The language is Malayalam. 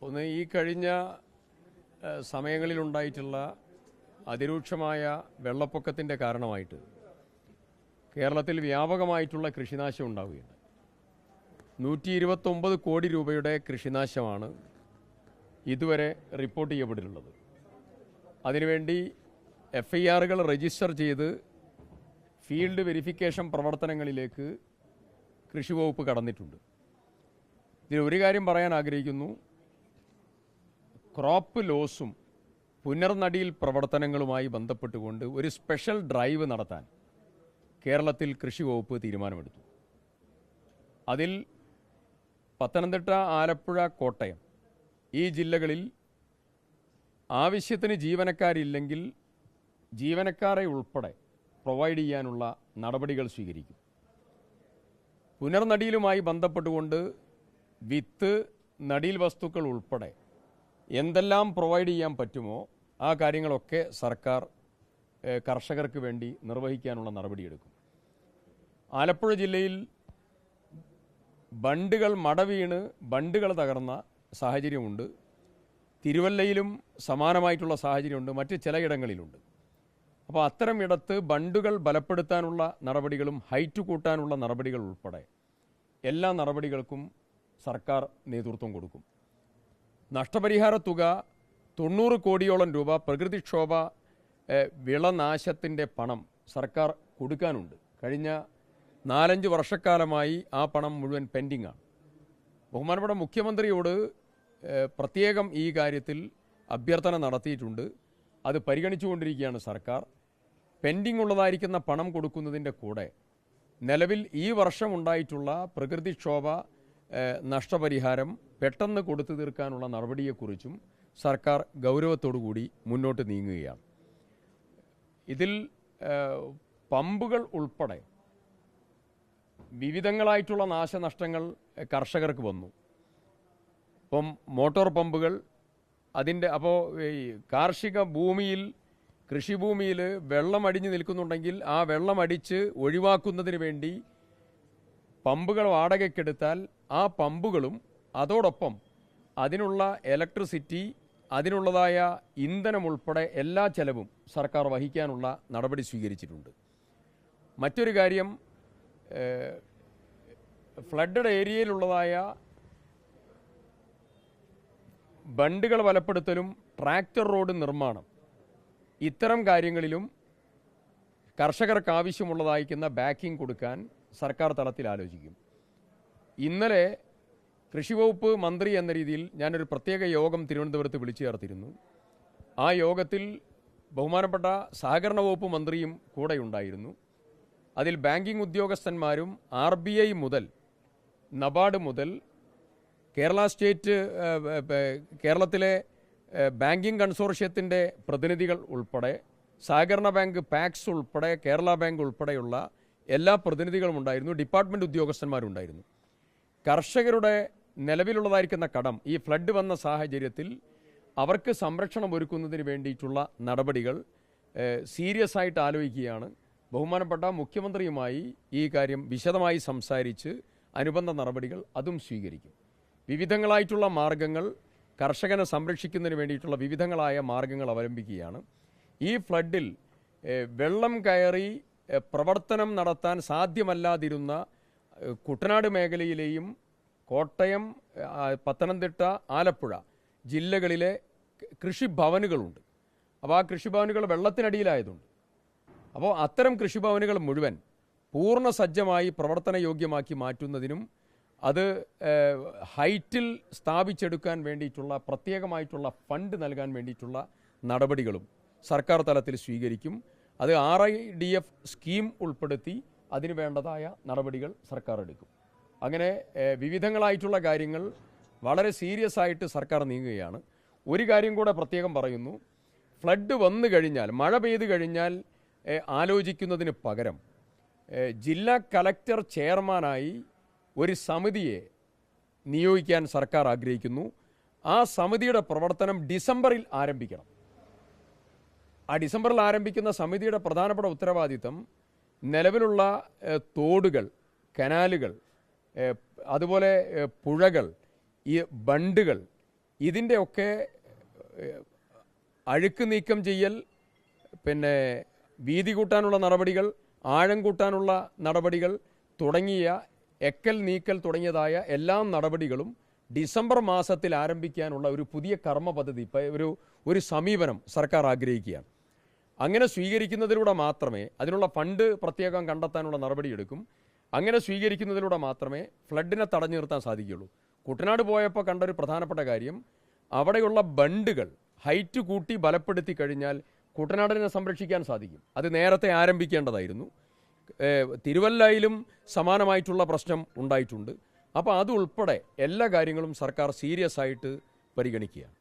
ഒന്ന് ഈ കഴിഞ്ഞ സമയങ്ങളിലുണ്ടായിട്ടുള്ള അതിരൂക്ഷമായ വെള്ളപ്പൊക്കത്തിൻ്റെ കാരണമായിട്ട് കേരളത്തിൽ വ്യാപകമായിട്ടുള്ള കൃഷിനാശം ഉണ്ടാവുകയാണ്. 129 കോടി രൂപയുടെ കൃഷിനാശമാണ് ഇതുവരെ റിപ്പോർട്ട് ചെയ്യപ്പെട്ടിട്ടുള്ളത്. അതിനുവേണ്ടി FIRകൾ രജിസ്റ്റർ ചെയ്ത് ഫീൽഡ് വെരിഫിക്കേഷൻ പ്രവർത്തനങ്ങളിലേക്ക് കൃഷി വകുപ്പ് കടന്നിട്ടുണ്ട്. ഇതിൽ ഒരു കാര്യം പറയാൻ ആഗ്രഹിക്കുന്നു. ക്രോപ്പ് ലോസും പുനർനടിയിൽ പ്രവർത്തനങ്ങളുമായി ബന്ധപ്പെട്ടുകൊണ്ട് ഒരു സ്പെഷ്യൽ ഡ്രൈവ് നടത്താൻ കേരളത്തിൽ കൃഷി വകുപ്പ് തീരുമാനമെടുത്തു. അതിൽ പത്തനംതിട്ട, ആലപ്പുഴ, കോട്ടയം ഈ ജില്ലകളിൽ ആവശ്യത്തിന് ജീവനക്കാരില്ലെങ്കിൽ ജീവനക്കാരെ ഉൾപ്പെടെ പ്രൊവൈഡ് ചെയ്യാനുള്ള നടപടികൾ സ്വീകരിക്കും. പുനർനടിയിലുമായി ബന്ധപ്പെട്ടുകൊണ്ട് വിത്ത്, നടീൽ വസ്തുക്കൾ ഉൾപ്പെടെ എന്തെല്ലാം പ്രൊവൈഡ് ചെയ്യാൻ പറ്റുമോ ആ കാര്യങ്ങളൊക്കെ സർക്കാർ കർഷകർക്ക് വേണ്ടി നിർവഹിക്കാനുള്ള നടപടിയെടുക്കും. ആലപ്പുഴ ജില്ലയിൽ ബണ്ടുകൾ മടവീണ് ബണ്ടുകൾ തകർന്ന സാഹചര്യമുണ്ട്. തിരുവല്ലയിലും സമാനമായിട്ടുള്ള സാഹചര്യമുണ്ട്, മറ്റ് ചിലയിടങ്ങളിലുണ്ട്. അപ്പോൾ അത്തരം ഇടത്ത് ബണ്ടുകൾ ബലപ്പെടുത്താനുള്ള നടപടികളും ഹൈറ്റ് കൂട്ടാനുള്ള നടപടികൾ ഉൾപ്പെടെ എല്ലാ നടപടികൾക്കും സർക്കാർ നേതൃത്വം കൊടുക്കും. നഷ്ടപരിഹാര തുക 90 കോടിയോളം രൂപ പ്രകൃതിക്ഷോഭ വിളനാശത്തിൻ്റെ പണം സർക്കാർ കൊടുക്കാനുണ്ട്. കഴിഞ്ഞ 4-5 വർഷക്കാലമായി ആ പണം മുഴുവൻ പെൻഡിങ്ങാണ്. ബഹുമാനപ്പെട്ട മുഖ്യമന്ത്രിയോട് പ്രത്യേകം ഈ കാര്യത്തിൽ അഭ്യർത്ഥന നടത്തിയിട്ടുണ്ട്. അത് പരിഗണിച്ചുകൊണ്ടിരിക്കുകയാണ് സർക്കാർ. പെൻഡിംഗ് ഉള്ളതായിരിക്കുന്ന പണം കൊടുക്കുന്നതിൻ്റെ കൂടെ നിലവിൽ ഈ വർഷം ഉണ്ടായിട്ടുള്ള പ്രകൃതിക്ഷോഭ നഷ്ടപരിഹാരം പെട്ടെന്ന് കൊടുത്തു തീർക്കാനുള്ള നടപടിയെക്കുറിച്ചും സർക്കാർ ഗൗരവത്തോടുകൂടി മുന്നോട്ട് നീങ്ങുകയാണ്. ഇതിൽ പമ്പുകൾ ഉൾപ്പെടെ വിവിധങ്ങളായിട്ടുള്ള നാശനഷ്ടങ്ങൾ കർഷകർക്ക് വന്നു. ഇപ്പം മോട്ടോർ പമ്പുകൾ അപ്പോൾ ഈ കാർഷിക ഭൂമിയിൽ, കൃഷിഭൂമിയിൽ വെള്ളം അടിഞ്ഞു നിൽക്കുന്നുണ്ടെങ്കിൽ ആ വെള്ളം അടിച്ച് ഒഴിവാക്കുന്നതിന് വേണ്ടി പമ്പുകൾ വാടകയ്ക്കെടുത്താൽ ആ പമ്പുകളും അതോടൊപ്പം അതിനുള്ള ഇലക്ട്രിസിറ്റി, അതിനുള്ളതായ ഇന്ധനം ഉൾപ്പെടെ എല്ലാ ചെലവും സർക്കാർ വഹിക്കാനുള്ള നടപടി സ്വീകരിച്ചിട്ടുണ്ട്. മറ്റൊരു കാര്യം, ഫ്ലഡഡ് ഏരിയയിലുള്ളതായ ബണ്ടുകൾ ബലപ്പെടുത്തലും ട്രാക്ടർ റോഡ് നിർമ്മാണം, ഇത്തരം കാര്യങ്ങളിലും കർഷകർക്ക് ആവശ്യമുള്ളതായിരിക്കുന്ന ബാക്കിംഗ് കൊടുക്കാൻ സർക്കാർ തലത്തിൽ ആലോചിക്കും. ഇന്നലെ കൃഷിവകുപ്പ് മന്ത്രി എന്ന രീതിയിൽ ഞാനൊരു പ്രത്യേക യോഗം തിരുവനന്തപുരത്ത് വിളിച്ചു ചേർത്തിരുന്നു. ആ യോഗത്തിൽ ബഹുമാനപ്പെട്ട സഹകരണ വകുപ്പ് മന്ത്രിയും കൂടെ ഉണ്ടായിരുന്നു. അതിൽ ബാങ്കിംഗ് ഉദ്യോഗസ്ഥന്മാരും RBI മുതൽ നബാർഡ് മുതൽ കേരളത്തിലെ ബാങ്കിംഗ് കൺസോർഷ്യത്തിൻ്റെ പ്രതിനിധികൾ ഉൾപ്പെടെ സഹകരണ ബാങ്ക്, പാക്സ് ഉൾപ്പെടെ കേരള ബാങ്ക് ഉൾപ്പെടെയുള്ള എല്ലാ പ്രതിനിധികളും ഉണ്ടായിരുന്നു. ഡിപ്പാർട്ട്മെൻറ്റ് ഉദ്യോഗസ്ഥന്മാരുണ്ടായിരുന്നു. കർഷകരുടെ നിലവിലുള്ളതായിരിക്കുന്ന കടം ഈ ഫ്ലഡ് വന്ന സാഹചര്യത്തിൽ അവർക്ക് സംരക്ഷണം ഒരുക്കുന്നതിന് വേണ്ടിയിട്ടുള്ള നടപടികൾ സീരിയസ് ആയിട്ട് ആലോചിക്കുകയാണ്. ബഹുമാനപ്പെട്ട മുഖ്യമന്ത്രിയുമായി ഈ കാര്യം വിശദമായി സംസാരിച്ച് അനുബന്ധ നടപടികൾ അതും സ്വീകരിക്കും. വിവിധങ്ങളായിട്ടുള്ള മാർഗങ്ങൾ, കർഷകനെ സംരക്ഷിക്കുന്നതിന് വേണ്ടിയിട്ടുള്ള വിവിധങ്ങളായ മാർഗങ്ങൾ അവലംബിക്കുകയാണ്. ഈ ഫ്ലഡിൽ വെള്ളം കയറി പ്രവർത്തനം നടത്താൻ സാധ്യമല്ലാതിരുന്ന കുട്ടനാട് മേഖലയിലെയും കോട്ടയം, പത്തനംതിട്ട, ആലപ്പുഴ ജില്ലകളിലെ കൃഷിഭവനുകളുണ്ട്. അപ്പോൾ ആ കൃഷിഭവനുകൾ വെള്ളത്തിനടിയിലായതുണ്ട്. അപ്പോൾ അത്തരം കൃഷിഭവനുകൾ മുഴുവൻ പൂർണ്ണ സജ്ജമായി പ്രവർത്തന യോഗ്യമാക്കി മാറ്റുന്നതിനും അത് ഹൈറ്റിൽ സ്ഥാപിച്ചെടുക്കാൻ വേണ്ടിയിട്ടുള്ള പ്രത്യേകമായിട്ടുള്ള ഫണ്ട് നൽകാൻ വേണ്ടിയിട്ടുള്ള നടപടികളും സർക്കാർ തലത്തിൽ സ്വീകരിക്കും. അത് RIDF സ്കീം ഉൾപ്പെടുത്തി അതിന് വേണ്ടതായ നടപടികൾ സർക്കാർ എടുക്കും. അങ്ങനെ വിവിധങ്ങളായിട്ടുള്ള കാര്യങ്ങൾ വളരെ സീരിയസ് ആയിട്ട് സർക്കാർ നീങ്ങുകയാണ്. ഒരു കാര്യം കൂടെ പ്രത്യേകം പറയുന്നു. ഫ്ലഡ് വന്നു കഴിഞ്ഞാൽ, മഴ പെയ്തു കഴിഞ്ഞാൽ ആലോചിക്കുന്നതിന് പകരം ജില്ലാ കളക്ടർ ചെയർമാനായി ഒരു സമിതിയെ നിയോഗിക്കാൻ സർക്കാർ ആഗ്രഹിക്കുന്നു. ആ സമിതിയുടെ പ്രവർത്തനം ഡിസംബറിൽ ആരംഭിക്കണം. ആ ഡിസംബറിൽ ആരംഭിക്കുന്ന സമിതിയുടെ പ്രധാനപ്പെട്ട ഉത്തരവാദിത്തം നിലവിലുള്ള തോടുകൾ, കനാലുകൾ, അതുപോലെ പുഴകൾ, ഈ ബണ്ടുകൾ ഇതിൻ്റെയൊക്കെ അഴുക്ക് നീക്കം ചെയ്യൽ, പിന്നെ വീതി കൂട്ടാനുള്ള നടപടികൾ, ആഴം കൂട്ടാനുള്ള നടപടികൾ തുടങ്ങിയ എക്കൽ നീക്കൽ തുടങ്ങിയതായ എല്ലാ നടപടികളും ഡിസംബർ മാസത്തിൽ ആരംഭിക്കാനുള്ള ഒരു പുതിയ കർമ്മ പദ്ധതി, ഒരു സമീപനം സർക്കാർ ആഗ്രഹിക്കുകയാണ്. അങ്ങനെ സ്വീകരിക്കുന്നതിലൂടെ മാത്രമേ, അതിനുള്ള ഫണ്ട് പ്രത്യേകം കണ്ടെത്താനുള്ള നടപടിയെടുക്കും, അങ്ങനെ സ്വീകരിക്കുന്നതിലൂടെ മാത്രമേ ഫ്ലഡിനെ തടഞ്ഞു നിർത്താൻ സാധിക്കുകയുള്ളൂ. കുട്ടനാട് പോയപ്പോൾ കണ്ടൊരു പ്രധാനപ്പെട്ട കാര്യം, അവിടെയുള്ള ബണ്ടുകൾ ഹൈറ്റ് കൂട്ടി ബലപ്പെടുത്തി കഴിഞ്ഞാൽ കുട്ടനാടിനെ സംരക്ഷിക്കാൻ സാധിക്കും. അത് നേരത്തെ ആരംഭിക്കേണ്ടതായിരുന്നു. തിരുവല്ലയിലും സമാനമായിട്ടുള്ള പ്രശ്നം ഉണ്ടായിട്ടുണ്ട്. അപ്പോൾ അതുൾപ്പെടെ എല്ലാ കാര്യങ്ങളും സർക്കാർ സീരിയസ് ആയിട്ട് പരിഗണിക്കുകയാണ്.